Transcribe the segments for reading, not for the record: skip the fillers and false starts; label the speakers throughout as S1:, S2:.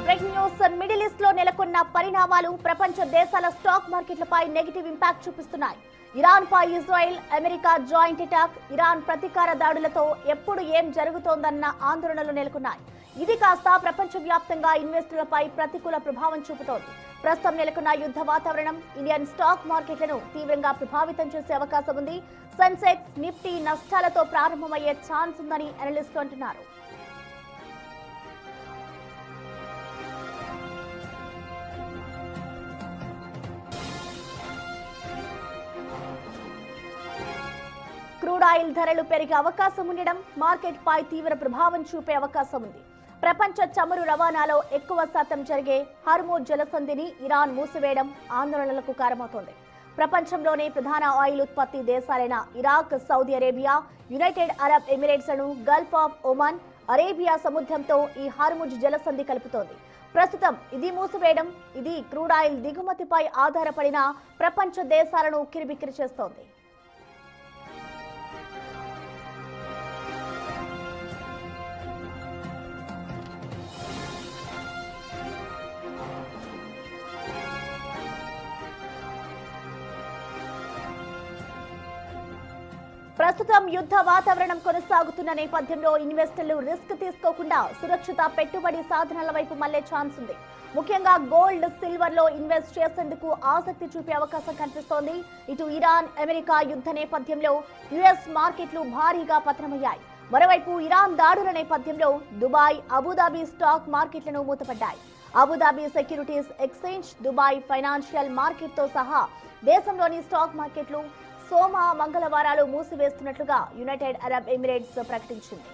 S1: Breaking news. Middle East లో నెలకొన్న పరిణామాలు ప్రపంచ దేశాల స్టాక్ మార్కెట్లపై నెగటివ్ ఇంపాక్ట్ చూపిస్తున్నాయి. ఇరాన్ పై Israel, America joint attack, Iran ప్రతీకార దాడులతో ఎప్పుడు ఏం జరుగుతోందన్న ఆందోళనలు నెలకొన్నాయి. ఇది కాస్త ప్రపంచవ్యాప్తంగా ఇన్వెస్టర్లపై ప్రతికూల ప్రభావం చూపుతోంది. ప్రస్తుతం నెలకొన్న యుద్ధ వాతావరణం ఇండియన్ స్టాక్ మార్కెట్లను తీవ్రంగా ప్రభావితం చేసే అవకాశం ఉంది. సెన్సెక్స్, నిఫ్టీ నష్టాలతో ప్రారంభమయ్యే ఛాన్స్ ఉందని అనలిస్టులు అంటున్నారు. క్రూడ్ ఆయిల్ ధరలు పెరిగే అవకాశం ఉండడం మార్కెట్ పై తీవ్ర ప్రభావం చూపే అవకాశం ఉంది. ప్రపంచ చమురు రవాణాలో ఎక్కువ శాతం జరిగే హార్మోజ్ జలసంధిని ఇరాన్ మూసివేయడం ఆందోళనలకు కారణమవుతోంది. ప్రపంచంలోనే ప్రధాన ఆయిల్ ఉత్పత్తి దేశాలైన Iraq, Saudi Arabia, United Arab Emirates లను గల్ఫ్ ఆఫ్ ఒమాన్, అరేబియా సముద్రంతో ఈ హార్మోజ్ జలసంధి కలుపుతోంది. ప్రస్తుతం ఇది మూసివేయడం ఇది క్రూడ్ ఆయిల్ దిగుమతిపై ఆధారపడిన ప్రపంచ దేశాలను ఉక్కిరిబిక్కిరి చేస్తోంది. ప్రస్తుతం యుద్ధ వాతావరణం కొనసాగుతున్న నేపథ్యంలో ఇన్వెస్టర్లు రిస్క్ తీసుకోకుండా సురక్షిత పెట్టుబడి సాధనాల వైపు మళ్లే ఛాన్స్ ఉంది. ముఖ్యంగా గోల్డ్, సిల్వర్ లో ఇన్వెస్ట్ చేసేందుకు ఆసక్తి చూపే అవకాశం కనిపిస్తోంది. ఇటు ఇరాన్, అమెరికా యుద్ధ నేపథ్యంలో యుఎస్ మార్కెట్లు భారీగా పతనమయ్యాయి. మరోవైపు ఇరాన్ దాడుల నేపథ్యంలో దుబాయ్, అబుదాబి స్టాక్ మార్కెట్లను మూతపడ్డాయి. Abu Dhabi securities exchange, Dubai financial market తో సహా దేశంలోని స్టాక్ మార్కెట్లు సోమ, మంగళవారాలు మూసివేస్తున్నట్లుగా యునైటెడ్ అరబ్ ఎమిరేట్స్ ప్రకటించింది.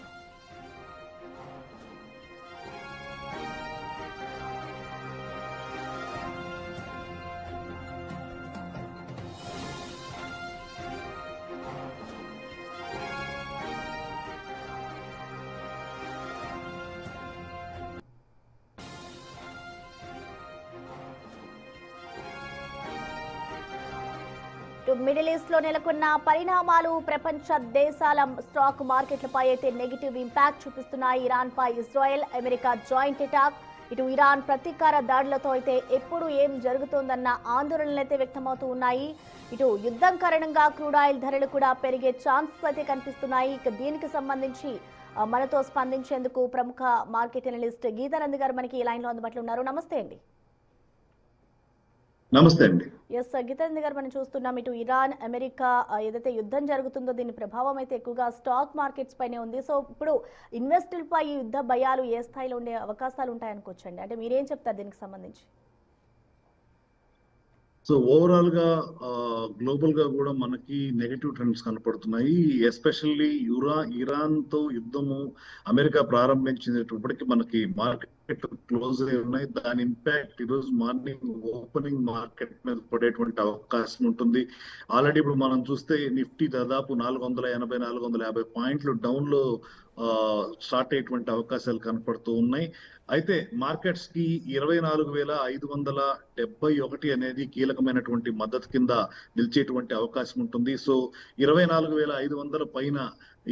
S1: మిడిల్ ఈస్ట్ లో నెలకొన్న పరిణామాలు ప్రపంచ దేశాల స్టాక్ మార్కెట్లపై అయితే నెగిటివ్ ఇంపాక్ట్ చూపిస్తున్నాయి. ఇరాన్ పై ఇజ్రాయెల్, అమెరికా జాయింట్ అటాక్, ఇటు ఇరాన్ ప్రతీకార దాడులతో అయితే ఎప్పుడు ఏం జరుగుతోందన్న ఆందోళనలు అయితే వ్యక్తమవుతూ ఉన్నాయి. ఇటు యుద్ధం కారణంగా క్రూడ్ ఆయిల్ ధరలు కూడా పెరిగే ఛాన్సెస్ అయితే కనిపిస్తున్నాయి. ఇక దీనికి సంబంధించి మనతో స్పందించేందుకు ప్రముఖ మార్కెట్ అనలిస్ట్ గీతానంద్ గారు మనకి లైన్ లో అందుబాటులో ఉన్నారు. నమస్తే అండి.
S2: నమస్తే అండి.
S1: ఎస్ గీతానంద్ గారు, మనం చూస్తున్నాం ఇటు ఇరాన్, అమెరికా ఏదైతే యుద్ధం జరుగుతుందో దీని ప్రభావం అయితే ఎక్కువగా స్టాక్ మార్కెట్స్ పైనే ఉంది. సో ఇప్పుడు ఇన్వెస్టర్లపై ఈ యుద్ధ భయాలు ఏ స్థాయిలో ఉండే అవకాశాలు ఉంటాయనుకోవచ్చండి? అంటే మీరేం చెప్తారు దీనికి సంబంధించి?
S2: సో ఓవరాల్ గా గ్లోబల్ గా కూడా మనకి నెగటివ్ ట్రెండ్స్ కనపడుతున్నాయి. ఎస్పెషల్లీ ఇరాన్ తో యుద్ధము అమెరికా ప్రారంభించినప్పటికీ మనకి మార్కెట్ క్లోజ్ అయి ఉన్నాయి. దాని ఇంపాక్ట్ ఈ రోజు మార్నింగ్ ఓపెనింగ్ మార్కెట్ మీద పడేటువంటి అవకాశం ఉంటుంది. ఆల్రెడీ ఇప్పుడు మనం చూస్తే నిఫ్టీ దాదాపు 480-450 పాయింట్లు డౌన్ లో స్టార్ట్ అయ్యేటువంటి అవకాశాలు కనపడుతూ ఉన్నాయి. అయితే మార్కెట్స్ కి 24,571 అనేది కీలకమైనటువంటి మద్దతు కింద నిలిచేటువంటి అవకాశం ఉంటుంది. సో 24,500 పైన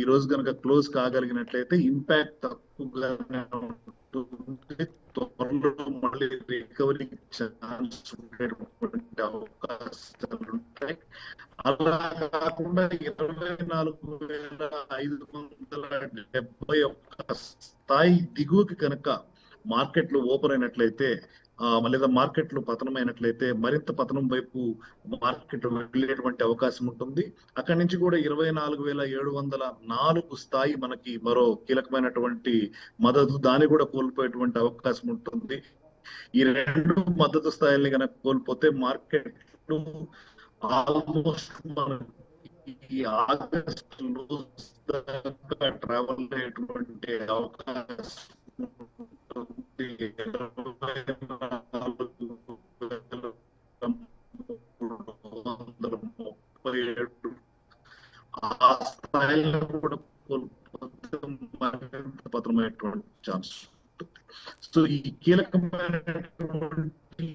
S2: ఈ రోజు కనుక క్లోజ్ కాగలిగినట్లయితే ఇంపాక్ట్ తక్కువగానే ఉంటుంది. త్వరలో మళ్ళీ రికవరీకి ఛాన్స్ ఉండేటువంటి అవకాశాలు ఉంటాయి. అలా కాకుండా 24,571 స్థాయి దిగువకి కనుక మార్కెట్లు ఓపెన్ అయినట్లయితే లేదా మార్కెట్లు పతనమైనట్లయితే మరింత పతనం వైపు మార్కెట్ వెళ్ళేటువంటి అవకాశం ఉంటుంది. అక్కడి నుంచి కూడా 24,704 స్థాయి మనకి మరో కీలకమైనటువంటి మద్దతు, దాన్ని కూడా కోల్పోయేటువంటి అవకాశం ఉంటుంది. ఈ రెండు మద్దతు స్థాయిల్ని కనుక కోల్పోతే మార్కెట్లు ఆల్మోస్ట్ మనకి ఆగస్టులో ట్రావెల్ అయ్యేటువంటి అవకాశం ఆ స్థాయిలో కూడా కోల్పోతే మరింత పతనమైనటువంటి ఛాన్స్ ఉంటుంది. సో ఈ కీలకమైనటువంటి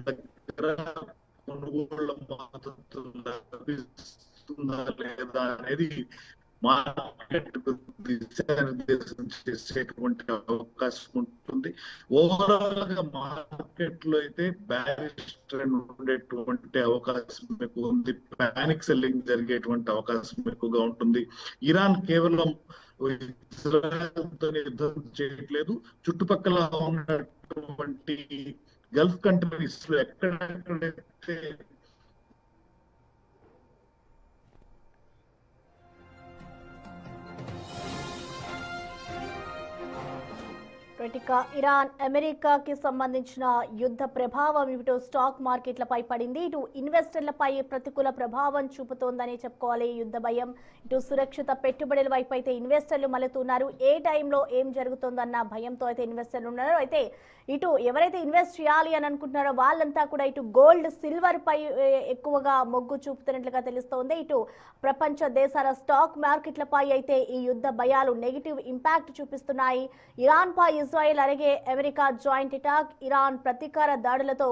S2: దగ్గర కొనుగోళ్ల మద్దతు లభిస్తుందా లేదా అనేది మార్కెట్ దిశానిర్దేశం చేసేటువంటి అవకాశం ఉంటుంది. ఓవరాల్ గా మార్కెట్ లో అయితే బ్యారిష్ ట్రెండ్ ఉండేటువంటి అవకాశం ఎక్కువ ఉంది. పానిక్ సెల్లింగ్ జరిగేటువంటి అవకాశం ఎక్కువగా ఉంటుంది. ఇరాన్ కేవలం ఇజ్రాయెల్ తో యుద్ధం చేయట్లేదు, చుట్టుపక్కల ఉన్నటువంటి గల్ఫ్ కంట్రీస్ లో ఎక్కడెక్కడైతే
S1: ఇక ఇరాన్ అమెరికాకి సంబంధించిన యుద్ధ ప్రభావం ఇటు స్టాక్ మార్కెట్లపై పడింది. ఇటు ఇన్వెస్టర్లపై ప్రతికూల ప్రభావం చూపుతోందని చెప్పుకోవాలి. యుద్ధ భయం, ఇటు సురక్షిత పెట్టుబడుల వైపు అయితే ఇన్వెస్టర్లు మళ్ళుతున్నారు. ఏ టైంలో ఏం జరుగుతుందన్న భయంతో అయితే ఇన్వెస్టర్లు ఉన్నారు. అయితే ఇటు ఎవరైతే ఇన్వెస్ట్ చేయాలి అని అనుకుంటున్నారో వాళ్ళంతా కూడా ఇటు గోల్డ్, సిల్వర్ పై ఎక్కువగా మొగ్గు చూపుతున్నట్లుగా తెలుస్తోంది. ఇటు ప్రపంచ దేశాల స్టాక్ మార్కెట్లపై అయితే ఈ యుద్ధ భయాలు నెగిటివ్ ఇంపాక్ట్ చూపిస్తున్నాయి. ఇరాన్ పై ఇజ్రాయెల్ అలాగే అమెరికా జాయింట్ అటాక్, ఇరాన్ ప్రతీకార దాడులతో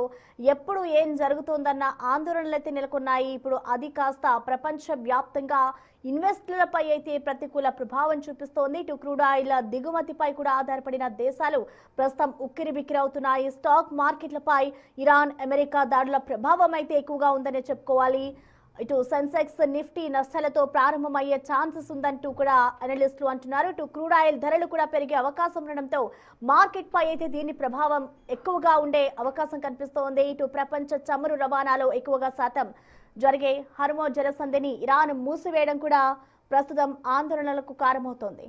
S1: ఎప్పుడు ఏం జరుగుతుందన్న ఆందోళనలైతే నెలకొన్నాయి. ఇప్పుడు అది కాస్త ప్రపంచ వ్యాప్తంగా ఇన్వెస్టర్లపై అయితే ప్రతికూల ప్రభావం చూపిస్తోంది. ఇటు క్రూడ్ ఆయిల్ దిగుమతిపై కూడా ఆధారపడిన దేశాలు ప్రస్తుతం ఉక్కిరిబిక్కిరవుతున్నాయి. స్టాక్ మార్కెట్లపై ఇరాన్, అమెరికా దాడుల ప్రభావం అయితే ఎక్కువగా ఉందనే చెప్పుకోవాలి. ఇటు సెన్సెక్స్, నిఫ్టీ నష్టాలతో ప్రారంభమయ్యే ఛాన్సెస్ ఉందంటూ కూడా అనలిస్టులు అంటున్నారు. ఇటు క్రూడ్ ఆయిల్ ధరలు కూడా పెరిగే అవకాశం ఉండడంతో మార్కెట్ పై అయితే దీని ప్రభావం ఎక్కువగా ఉండే అవకాశం కనిపిస్తోంది. ఇటు ప్రపంచ చమురు రవాణాలో ఎక్కువగా శాతం జరిగే హర్మోజ్ జలసంధిని ఇరాన్ మూసివేయడం కూడా ప్రస్తుతం ఆందోళనలకు కారణమవుతోంది.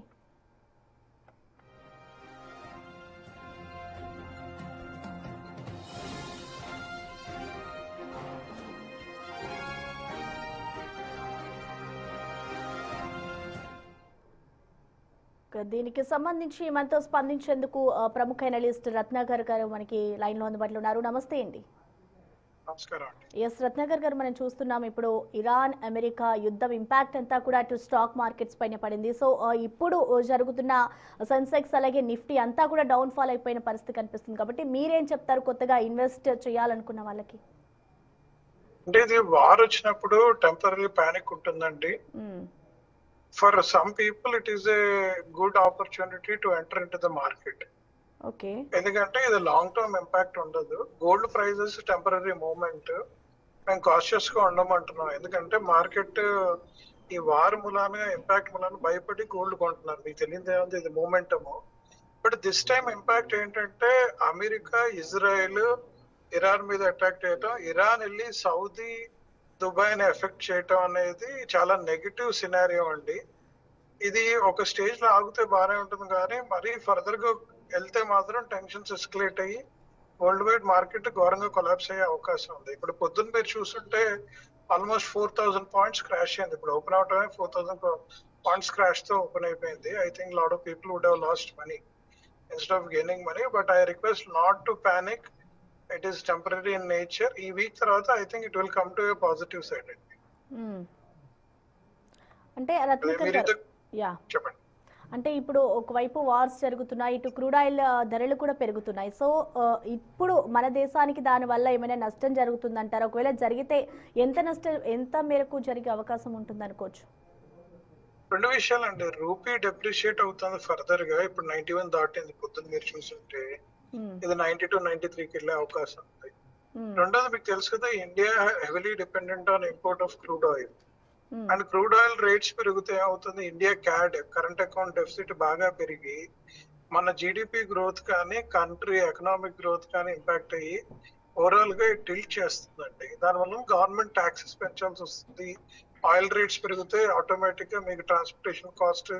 S1: దీనికి సంబంధించి మనతో స్పందించేందుకు ప్రముఖ అనలిస్ట్ రత్నాకర్ గారు మనకి లైన్ లో అందుబాటులో ఉన్నారు. నమస్తే అండి.
S3: నమస్కారం.
S1: ఎస్ రత్నాకర్ గారు, మనం చూస్తున్నాం ఇప్పుడు ఇరాన్ అమెరికా యుద్ధం ఇంపాక్ట్ అంతా కూడా అటు స్టాక్ మార్కెట్స్ పైన పడింది. సో ఇప్పుడు జరుగుతున్న సెన్సెక్స్ అలాగే నిఫ్టీ అంతా కూడా డౌన్ ఫాల్ అయిపోయిన పరిస్థితి కనిపిస్తుంది. కాబట్టి మీరేం చెప్తారు కొత్తగా ఇన్వెస్ట్ చేయాలనుకున్న వాళ్ళకి?
S3: అంటే ఇది వార్ వచ్చినప్పుడు టెంపరరీ పానిక్ ఉంటుందండి. For some people it is a good opportunity to enter in to the market.
S1: Okay,
S3: ఎందుకంటే ఇది లాంగ్ టర్మ్ ఇంపాక్ట్ ఉండదు. గోల్డ్ ప్రైజెస్ టెంపరరీ మూమెంట్, మేము కాషియస్ గా ఉండమంటున్నాం. ఎందుకంటే మార్కెట్ ఈ వార్ మూలాన ఇంపాక్ట్ మూలాన భయపడి గోల్డ్ కొంటున్నారు. మీకు తెలియదు ఏముంది, ఇది momentum. But this time impact ఏంటంటే అమెరికా, ఇజ్రాయెల్ ఇరాన్ మీద అటాక్ చేయటం, ఇరాన్ వెళ్ళి సౌదీ, దుబాయ్ని ఎఫెక్ట్ చేయటం అనేది చాలా నెగిటివ్ సినారియో అండి. ఇది ఒక స్టేజ్ లో ఆగితే బాగానే ఉంటుంది, కానీ మరీ ఫర్దర్ గా వెళ్తే మాత్రం టెన్షన్స్ ఎస్కలేట్ అయ్యి వరల్డ్ వైడ్ మార్కెట్ ఘోరంగా కొలాప్స్ అయ్యే అవకాశం ఉంది. ఇప్పుడు పొద్దున్న మీరు చూస్తుంటే ఆల్మోస్ట్ 4000 పాయింట్స్ క్రాష్ అయింది. ఇప్పుడు ఓపెన్ అవటమే 4000 పాయింట్స్ క్రాష్ తో ఓపెన్ అయిపోయింది. I think lot of people would have lost money instead of gaining money. But I request not to panic. It is temporary in nature. ఈ week తర్వాత I think it will come to a positive side అండి.
S1: అంటే రత్నాకర్ గారు,
S3: చెప్పండి.
S1: అంటే ఇప్పుడు ఒకవైపు wars జరుగుతున్నాయి, ఇటు క్రూడ్ ఆయిల్ ధరలు కూడా పెరుగుతున్నాయి. సో ఇప్పుడు మన దేశానికి దాని వల్ల ఏమైనా నష్టం జరుగుతుందంటారా? ఒకవేళ జరిగితే ఎంత మేరకు జరిగే అవకాశం ఉంటుంది అనుకోవచ్చు?
S3: రెండు విషయాలండి. రూపీ డెప్రిషియేట్ అవుతుంది ఫర్దర్ గా. ఇప్పుడు 91 దాటింది. పొద్దున్న మీరు చూస్తుంటే ఇది 92, 93కి వెళ్ళే అవకాశం ఉంది. రెండోది మీకు తెలుసు కదా, India heavily dependent on import of crude oil. And crude oil rates పెరిగితే ఏమవుతుంది, India CAD current account deficit బాగా పెరిగి మన జీడిపి గ్రోత్ కానీ కంట్రీ ఎకనామిక్ గ్రోత్ కానీ ఇంపాక్ట్ అయ్యి ఓవరాల్ గా టిల్ట్ చేస్తుందండి. దానివల్ల గవర్నమెంట్ ట్యాక్సెస్ పెంచాల్సి వస్తుంది. ఆయిల్ రేట్స్ పెరిగితే ఆటోమేటిక్ గా మీకు ట్రాన్స్పోర్టేషన్ కాస్ట్,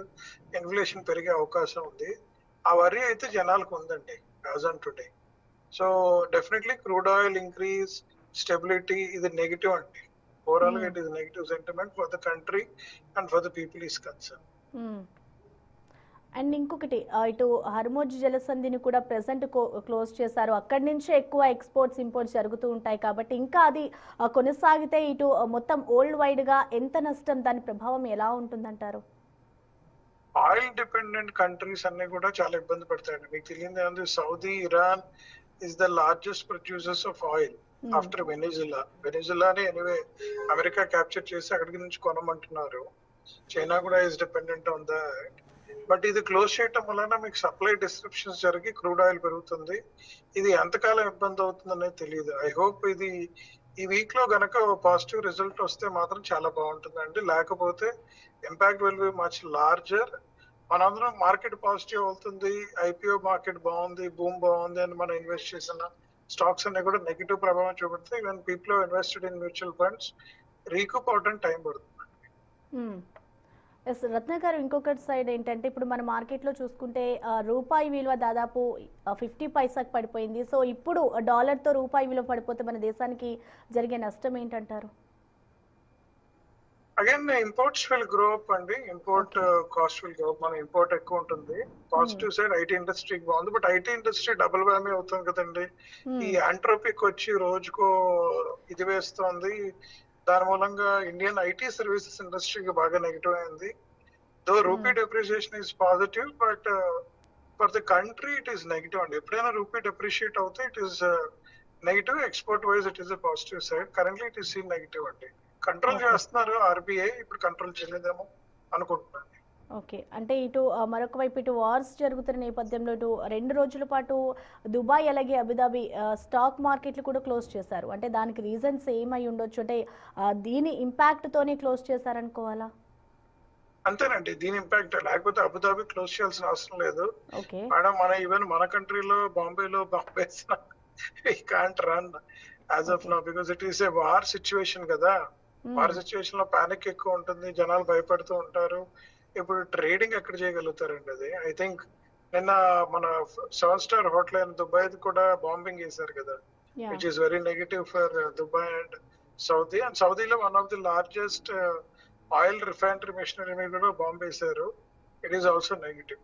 S3: ఇన్ఫ్లేషన్ పెరిగే అవకాశం ఉంది. ఆ వరి అయితే జనాలకు ఉందండి as on today. So definitely crude oil increase, stability ఇది నెగిటివ్ అండి. ఓవరాల్ గా it is negative sentiment for the country and for the people is concern.
S1: And ఇంకొకటి, ఇటు హర్మోజ్ జలసంధిని కూడా ప్రెసెంట్ క్లోజ్ చేశారు. అక్కడి నుంచే ఎక్కువ ఎక్స్పోర్ట్స్, ఇంపోర్ట్స్ జరుగుతూ ఉంటాయి. కాబట్టి ఇంకా అది కొనసాగితే ఇటు మొత్తం వరల్డ్ వైడ్ గా ఎంత నష్టం, దాని ప్రభావం ఎలా ఉంటుందంటారు?
S3: ఆయిల్ డిపెండెంట్ కంట్రీస్ అన్ని కూడా చాలా ఇబ్బంది పడతాయండి. మీకు తెలియదు ఏముంది, Saudi, Iran is the largest producers of oil after Venezuela. వెనిజులాని ఎనివే అమెరికా క్యాప్చర్ చేసి అక్కడికి నుంచి కొనమంటున్నారు. చైనా కూడా is dependent on that. But ఇది క్లోజ్ చేయటం వలన మీకు సప్లై డిస్క్రిప్షన్స్ జరిగి క్రూడ్ ఆయిల్ పెరుగుతుంది. ఇది ఎంతకాలం ఇబ్బంది అవుతుంది అనేది తెలియదు. ఐ హోప్ ఇది ఈ వీక్ లో గనక పాజిటివ్ రిజల్ట్ వస్తే మాత్రం చాలా బాగుంటుందండి. లేకపోతే impact will be much larger. మనందరం మార్కెట్ పాజిటివ్ అవుతుంది, ఐపీఓ మార్కెట్ బాగుంది, బూమ్ బాగుంది అని మనం ఇన్వెస్ట్ చేసిన స్టాక్స్ అన్ని కూడా నెగిటివ్ ప్రభావం చూపిస్తే even people invested in mutual funds recoup అవడానికి టైం పడుతుంది.
S1: ఎస్ రత్న గారు, ఇంకొకటి సైడ్ ఏంటంటే ఇప్పుడు మన మార్కెట్లో చూసుకుంటే రూపాయి విలువ దాదాపు 50 పైసాకి పడిపోయింది. సో ఇప్పుడు డాలర్తో రూపాయి విలువ పడిపోతే మన దేశానికి జరిగే నష్టం ఏంటంటారు?
S3: Again imports will grow up అండి. Import cost will grow up. మన ఇంపోర్ట్ ఎక్కువ ఉంటుంది. పాజిటివ్ సైడ్ ఐటీ ఇండస్ట్రీ బాగుంది, బట్ ఐటీ ఇండస్ట్రీ డబుల్ వ్యామీ అవుతుంది కదండి. ఈ యాంట్రోపిక్ వచ్చి రోజుకో ఇది వేస్తోంది. దాని మూలంగా ఇండియన్ ఐటీ సర్వీసెస్ ఇండస్ట్రీకి బాగా నెగిటివ్ అయింది. Though rupee depreciation is positive, but for the country it is negative అండి. ఎప్పుడైనా రూపీ డెప్రిషియేట్ అవుతే it is negative. Export wise it is a positive side. Currently it is seen negative అండి. Control చేస్తున్నారు RBI, ఇప్పుడు control చేయలేదేమో అనుకుంటున్నాను.
S1: Okay, అంటే ఇటు మరొక వైపు ఇటు వార్స్ జరుగుతున్న నేపథ్యంలో ఇటు 2 రోజుల పాటు దుబాయ్ అలాగే అబుదాబి స్టాక్ మార్కెట్లు కూడా క్లోజ్ చేశారు. అంటే దానికి రీజన్స్ ఏమై ఉండొచ్చు? అంటే దీని ఇంపాక్ట్ తోనే క్లోజ్ చేశారనుకోవాలా?
S3: అంతేనండి, దీని ఇంపాక్ట్. లేకపోతే అబుదాబి క్లోజ్ చేయాల్సిన అవసరం లేదు
S1: ఓకే
S3: మేడం. మన ఈవెన్ మన కంట్రీలో Bombay can't run as of now because it is a war situation కదా. వార్ సిచ్యువేషన్ లో పానిక్ ఎక్కువ ఉంటుంది, జనాలు భయపడుతూ ఉంటారు. ఇప్పుడు ట్రేడింగ్ ఎక్కడ చేయగలుగుతారండి అది? ఐ థింక్ నిన్న మన 7 స్టార్ హోటల్ అయిన దుబాయ్ కూడా బాంబింగ్ చేశారు కదా, which is very negative for Dubai and Saudi. And సౌదీలో one of the largest oil refinery machinery మీద కూడా బాంబ్ వేశారు. It is also negative.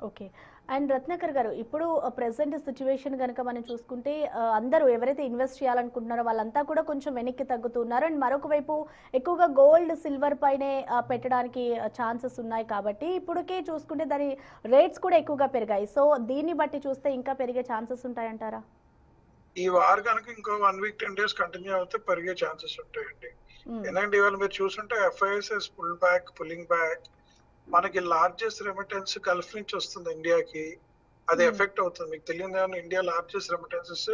S1: Okay, and Ratnakar garu, ఇప్పుడు ప్రెసెంట్ సిచ్యువేషన్ కనుక మనం చూసుకుంటే అందరూ ఎవరైతే ఇన్వెస్ట్ చేయాలనుకుంటున్నారో వాళ్ళంతా కూడా కొంచెం వెనక్కి తగ్గుతున్నారు. అండ్ మరొక వైపు ఎక్కువగా గోల్డ్ సిల్వర్ పైనే పెట్టడానికి ఛాన్సెస్ ఉన్నాయి. కాబట్టి ఇప్పటికే చూసుకుంటే దాని రేట్స్ కూడా ఎక్కువగా పెరిగాయి. సో దీన్ని బట్టి చూస్తే ఇంకా పెరిగే ఛాన్సెస్ ఉంటాయంటారా?
S3: ఈ వార్ కనుక ఇంకో 1 వీక్ 10 డేస్ కంటిన్యూ అవుతే పెరిగే ఛాన్సెస్ ఉంటాయండి. ఎందుకంటే ఇవాళ మీరు చూసుంటే ఎఫ్ఐఎస్ పుల్లింగ్ బ్యాక్. మనకి లార్జెస్ట్ రెమిటెన్స్ గల్ఫ్ నుంచి వస్తుంది ఇండియాకి, అది ఎఫెక్ట్ అవుతుంది. మీకు తెలియదు, India largest remittances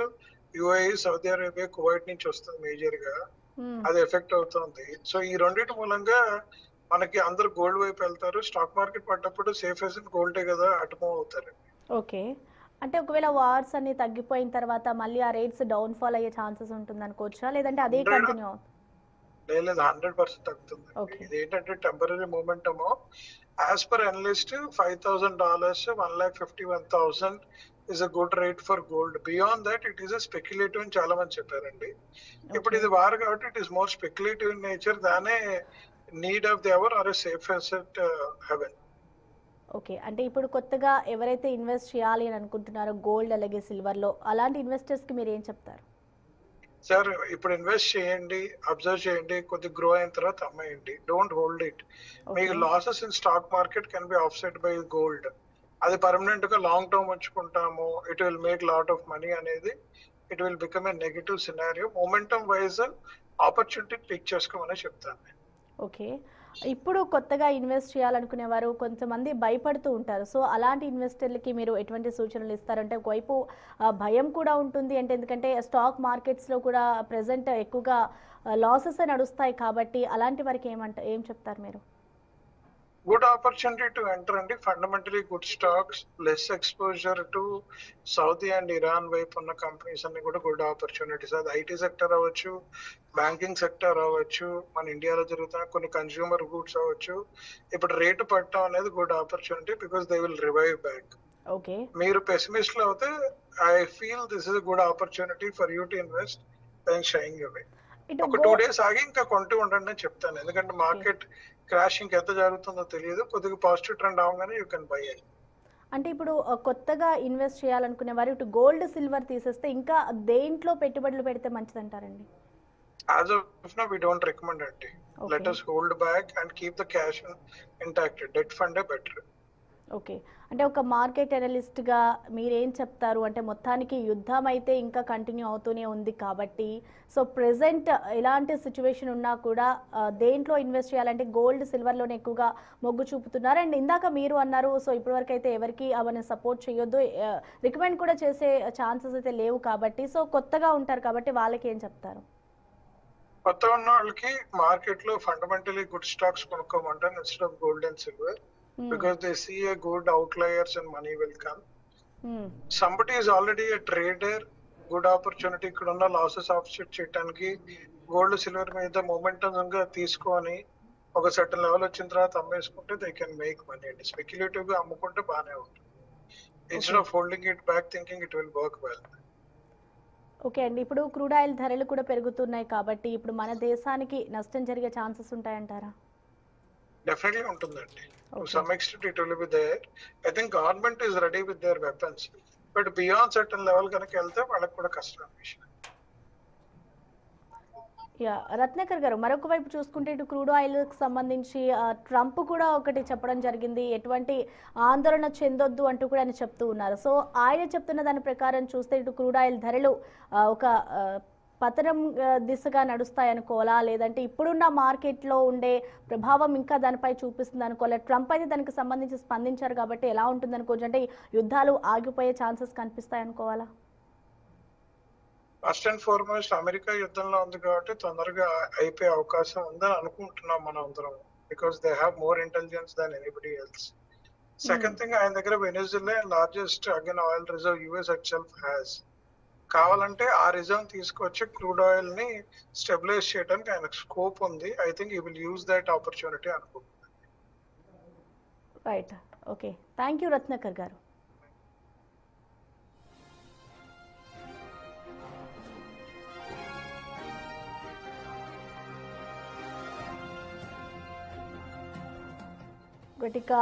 S3: UAE, Saudi Arabia, Kuwait నుంచి వస్తుంది మేజర్ గా. అది ఎఫెక్ట్ అవుతుంది. సో ఈ రెండింటి మూలంగా మనకి అందరు గోల్డ్ వైపు వెళ్తారు. స్టాక్ మార్కెట్ పడ్డప్పుడు సేఫ్ ఎస్ గోల్డే కదా, అటు మూవ్ అవుతారు.
S1: ఓకే, అంటే ఒకవేళ వార్స్ అన్ని తగ్గిపోయిన తర్వాత మళ్ళీ ఆ రేట్స్ డౌన్ ఫాల్ అయ్యే ఛాన్సెస్ ఉంటుంది అనుకోవచ్చా, లేదంటే అదే కంటిన్యూ?
S3: లేదు, 100% తగ్గుతుంది. ఇది ఏంటంటే temporary momentum. As per analyst $5,000, 1,51,000 is a good rate for gold. Beyond that it is a speculative అని చాలా మంది చెప్పారండి. ఇప్పుడు ఇది వార్ కాబట్టి it is more speculative in nature than a need of the hour or a safe asset haven.
S1: Okay, అంటే ఇప్పుడు కొత్తగా ఎవరైతే ఇన్వెస్ట్ చేయాలి అని అనుకుంటున్నారో గోల్డ్ అలాగే సిల్వర్ లో, అలాంటి ఇన్వెస్టర్స్ కి మీరు ఏం చెప్తారు?
S3: సార్, ఇప్పుడు ఇన్వెస్ట్ చేయండి, అబ్జర్వ్ చేయండి, కొద్ది గ్రో అయిన తర్వాత అమ్మేయండి. Don't hold it. మీకు losses in stock market can be offset by gold. అది పర్మనెంట్ గా లాంగ్ టర్మ్ ఉంచుకుంటాము, it will make lot of money అనేది it will become a negative scenario. Momentum wise opportunity pick చేసుకోమని చెప్తాను.
S1: Okay, ఇప్పుడు కొత్తగా invest చేయాలనుకునే వారు కొంతమంది భయపడుతూ ఉంటారు. సో అలాంటి ఇన్వెస్టర్లకి మీరు ఎటువంటి సూచనలు ఇస్తారంటే? ఒకవైపు భయం కూడా ఉంటుంది, అంటే ఎందుకంటే స్టాక్ మార్కెట్స్లో కూడా ప్రెసెంట్ ఎక్కువగా లాసెస్ నడుస్తాయి కాబట్టి అలాంటి వారికి ఏం చెప్తారు మీరు?
S3: గుడ్ ఆపర్చునిటీ టు ఎంటర్ అండి. Fundamentally good stocks, less exposure to Saudi and Iran వైపు ఉన్న కంపెనీస్ అన్ని కూడా గుడ్ ఆపర్చునిటీస్. అది ఐటీ సెక్టర్ అవ్వచ్చు, బ్యాంకింగ్ సెక్టర్ అవ్వచ్చు, మన ఇండియాలో జరుగుతున్న కొన్ని కన్స్యూమర్ గూడ్స్ అవ్వచ్చు. ఇప్పుడు రేటు పట్టడం అనేది good opportunity because they will revive back.
S1: Okay,
S3: మీరు పెసిమిస్ట్ లో అయితే I feel this is good opportunity for you to invest and shying away. ఒక 2 డేస్ ఆగి ఇంకా కొంటూ ఉండండి అని చెప్తాను. ఎందుకంటే మార్కెట్ క్రాష్ ఇంకెంత జరుగుతుందో తెలియదు. కొద్దిగా పాజిటివ్ ట్రెండ్ అవగానే యూ కెన్ బై ఇట్.
S1: అంటే ఇప్పుడు కొత్తగా ఇన్వెస్ట్ చేయాలనుకునే వారు ఇటు గోల్డ్ సిల్వర్ తీసేస్తే ఇంకా దేంట్లో పెట్టుబడులు పెడితే మంచిది అంటారండి?
S3: As of now, we don't recommend it. Let us hold back and keep the cash intact. Debt fund better.
S1: Okay. అంటే ఒక మార్కెట్ అనలిస్ట్‌గా మీరేం చెప్తారు? అంటే మొత్తానికి యుద్ధం అయితే ఇంకా కంటిన్యూ అవుతూనే ఉంది కాబట్టి, సో ప్రెజెంట్ ఎలాంటి సిట్యుయేషన్ ఉన్నా కూడా దేంట్లో ఇన్వెస్ట్ చేయాలంటే గోల్డ్, సిల్వర్‌లోనే ఎక్కువగా మొగ్గు చూపుతున్నారు. అండ్ ఇందాక మీరు అన్నారు, సో ఇప్పటివరకైతే ఎవరికీ అవన్నీ సపోర్ట్ చేయొద్దు. రికమెండ్ కూడా చేసే ఛాన్సెస్ అయితే లేవు కాబట్టి, సో కొత్తగా ఉంటారు కాబట్టి వాళ్ళకేం చెప్తారు?
S3: కొత్తగా ఉన్న వాళ్ళకి మార్కెట్ లో ఫండమెంటలీ గుడ్ స్టాక్స్ కొనుక్కోమంటారు instead of gold and silver
S1: hmm.
S3: because they see a good outliers and money will come.
S1: హ్మ్.
S3: Somebody is already a trader, good opportunity ఇక్కడ ఉన్న లాసెస్ ఆఫ్సెట్ చేయడానికి గోల్డ్ సిల్వర్ మీద momentum గా తీసుకొని ఒక certain level వచ్చిన తర్వాత అమ్మేసుకుంటే దే కెన్ మేక్ మనీ అండి. స్పెక్యులేటివ్ గా అమ్ముకుంటే బాగానే ఉంటుంది. Instead of holding it back thinking it will work well.
S1: Okay అండి. ఇప్పుడు క్రూడ్ ఆయిల్ ధరలు కూడా పెరుగుతున్నాయి కాబట్టి ఇప్పుడు మన దేశానికి నష్టం జరిగే ఛాన్సెస్ ఉంటాయంటారా?
S3: డెఫినెట్లీ ఉంటుందండి. To
S1: okay.
S3: some extent it will be there. I think government is ready with their weapons. But beyond certain level కనుక వెళ్తే వాళ్ళకి కూడా కష్టం విషయం.
S1: రత్నాకర్ గారు, మరొక వైపు చూసుకుంటే ఇటు క్రూడ్ ఆయిల్కి సంబంధించి ట్రంప్ కూడా ఒకటి చెప్పడం జరిగింది, ఎటువంటి ఆందోళన చెందొద్దు అంటూ కూడా ఆయన చెప్తూ ఉన్నారు. సో ఆయన చెప్తున్న దాని ప్రకారం చూస్తే ఇటు క్రూడ్ ఆయిల్ ధరలు ఒక పతనం దిశగా నడుస్తాయనుకోవాలా, లేదంటే ఇప్పుడున్న మార్కెట్లో ఉండే ప్రభావం ఇంకా దానిపై చూపిస్తుంది అనుకోవాలా? ట్రంప్ అయితే దానికి సంబంధించి స్పందించారు కాబట్టి ఎలా ఉంటుంది అనుకోవచ్చు? అంటే యుద్ధాలు ఆగిపోయే ఛాన్సెస్ కనిపిస్తాయి అనుకోవాలా?
S3: ఫస్ట్ అండ్ ఫార్మోస్ట్ అమెరికా యుద్ధంలో ఉంది కాబట్టి తొందరగా అయిపోయే అవకాశం ఉందని అనుకుంటున్నాం మనం అందరం. Because they have more intelligence than anybody else. Second thing, ఆయన దగ్గర Venezuela largest again oil reserve US it self has. కావాలంటే ఆ రిజర్వ్ తీసుకొచ్చి క్రూడ్ ఆయిల్ ని స్టెబిలైజ్ చేయడానికి ఆయనకు స్కోప్ ఉంది. I think you will use that opportunity అనుకుంటున్నాను.
S1: Right. Okay. Thank you Ratnakar garu. గటిక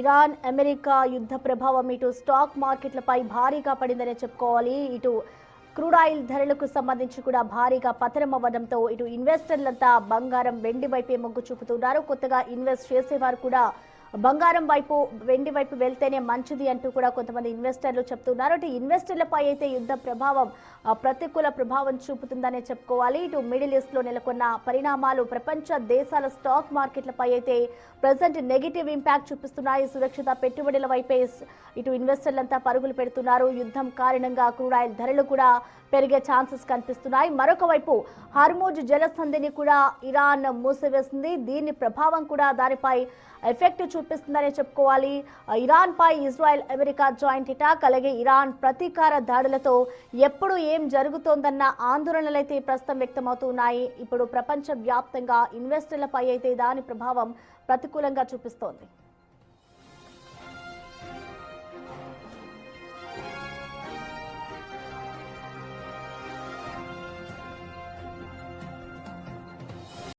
S1: ఇరాన్ అమెరికా యుద్ధ ప్రభావం ఇటు స్టాక్ మార్కెట్లపై భారీగా పడిందనే చెప్పుకోవాలి. ఇటు క్రూడ్ ఆయిల్ ధరలకు సంబంధించి కూడా భారీగా పతనం అవ్వడంతో ఇటు ఇన్వెస్టర్లంతా బంగారం, వెండి వైపే మొగ్గు చూపుతున్నారు. కొత్తగా ఇన్వెస్ట్ చేసేవారు కూడా బంగారం వైపు, వెండి వైపు వెళ్తేనే మంచిది అంటూ కూడా కొంతమంది ఇన్వెస్టర్లు చెప్తున్నారు. ఇటు ఇన్వెస్టర్లపై అయితే యుద్ధ ప్రభావం ప్రతికూల ప్రభావం చూపుతుందనే చెప్పుకోవాలి. ఇటు మిడిల్ ఈస్ట్ లో నెలకొన్న పరిణామాలు ప్రపంచ దేశాల స్టాక్ మార్కెట్లపై అయితే ప్రజెంట్ నెగిటివ్ ఇంపాక్ట్ చూపిస్తున్నాయి. సురక్షిత పెట్టుబడుల వైపే ఇటు ఇన్వెస్టర్లంతా పరుగులు పెడుతున్నారు. యుద్ధం కారణంగా క్రూడ్ ఆయిల్ ధరలు కూడా పెరిగే ఛాన్సెస్ కనిపిస్తున్నాయి. మరొక వైపు హార్మూజ్ జలసంధిని కూడా ఇరాన్ మూసివేసింది. దీని ప్రభావం కూడా దానిపై ఎఫెక్ట్ చూపిస్తుందనే చెప్పుకోవాలి. ఇరాన్ పై ఇజ్రాయెల్, అమెరికా జాయింట్ అటాక్, అలాగే ఇరాన్ ప్రతీకార దాడులతో ఎప్పుడు ఏం జరుగుతోందన్న ఆందోళనలు అయితే ప్రస్తుతం వ్యక్తమవుతున్నాయి. ఇప్పుడు ప్రపంచ వ్యాప్తంగా ఇన్వెస్టర్లపై అయితే దాని ప్రభావం ప్రతికూలంగా చూపిస్తోంది.